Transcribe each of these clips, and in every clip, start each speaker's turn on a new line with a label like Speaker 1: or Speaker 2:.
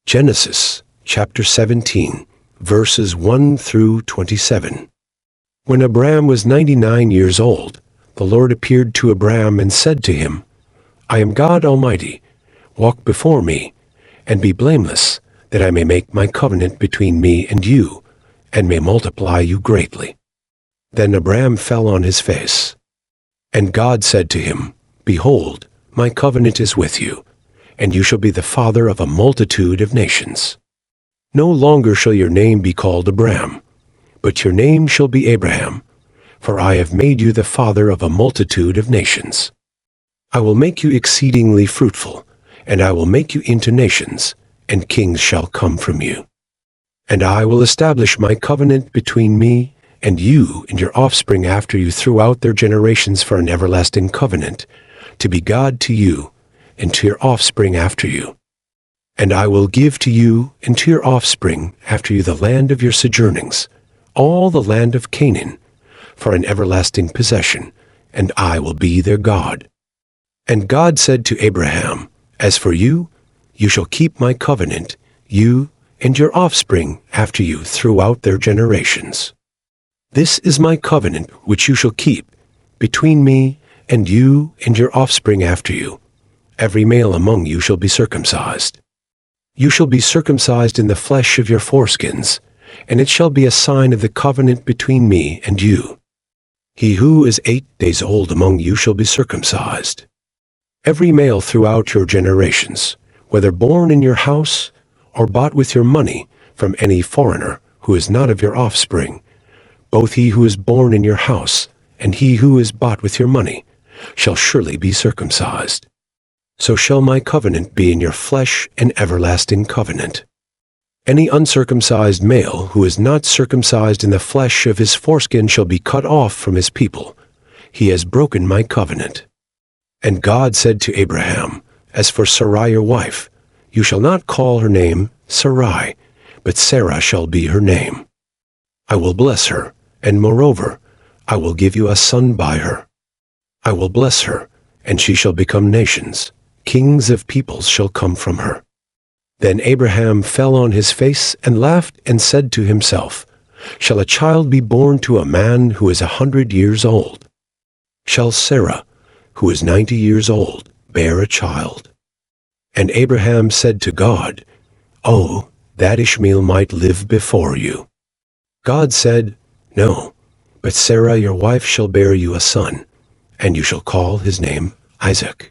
Speaker 1: Genesis chapter 17, verses 1 through 27. When Abram was 99 years old, the Lord appeared to Abram and said to him, I am God Almighty. Walk before me, and be blameless, that I may make my covenant between me and you, and may multiply you greatly. Then Abram fell on his face. And God said to him, Behold, my covenant is with you, and you shall be the father of a multitude of nations. No longer shall your name be called Abram, but your name shall be Abraham, for I have made you the father of a multitude of nations. I will make you exceedingly fruitful, and I will make you into nations, and kings shall come from you. And I will establish my covenant between me and you and your offspring after you throughout their generations for an everlasting covenant, to be God to you, and to your offspring after you. And I will give to you and to your offspring after you the land of your sojournings, all the land of Canaan, for an everlasting possession, and I will be their God. And God said to Abraham, As for you, you shall keep my covenant, you and your offspring after you throughout their generations. This is my covenant which you shall keep between me and you and your offspring after you. Every male among you shall be circumcised. You shall be circumcised in the flesh of your foreskins, and it shall be a sign of the covenant between me and you. He who is 8 days old among you shall be circumcised. Every male throughout your generations, whether born in your house or bought with your money from any foreigner who is not of your offspring, both he who is born in your house and he who is bought with your money shall surely be circumcised. So shall my covenant be in your flesh an everlasting covenant. Any uncircumcised male who is not circumcised in the flesh of his foreskin shall be cut off from his people. He has broken my covenant. And God said to Abraham, As for Sarai your wife, you shall not call her name Sarai, but Sarah shall be her name. I will bless her, and moreover, I will give you a son by her. I will bless her, and she shall become nations. Kings of peoples shall come from her. Then Abraham fell on his face and laughed and said to himself, Shall a child be born to a man who is 100 years old? Shall Sarah, who is 90 years old, bear a child? And Abraham said to God, Oh, that Ishmael might live before you. God said, No, but Sarah your wife shall bear you a son, and you shall call his name Isaac.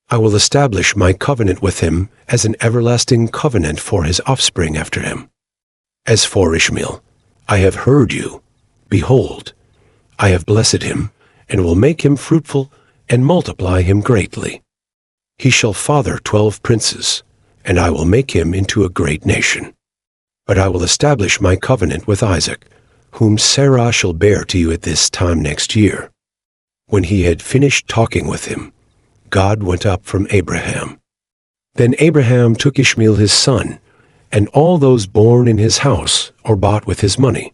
Speaker 1: I will establish my covenant with him as an everlasting covenant for his offspring after him. As for Ishmael, I have heard you. Behold, I have blessed him, and will make him fruitful, and multiply him greatly. He shall father 12 princes, and I will make him into a great nation. But I will establish my covenant with Isaac, whom Sarah shall bear to you at this time next year. When he had finished talking with him, God went up from Abraham. Then Abraham took Ishmael his son, and all those born in his house or bought with his money,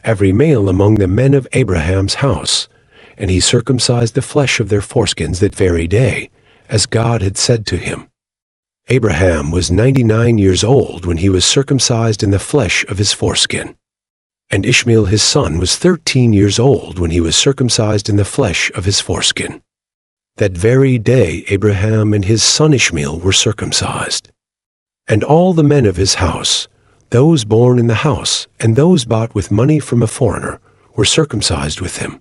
Speaker 1: every male among the men of Abraham's house, and he circumcised the flesh of their foreskins that very day, as God had said to him. Abraham was 99 years old when he was circumcised in the flesh of his foreskin. And Ishmael his son was 13 years old when he was circumcised in the flesh of his foreskin. That very day Abraham and his son Ishmael were circumcised. And all the men of his house, those born in the house and those bought with money from a foreigner, were circumcised with him.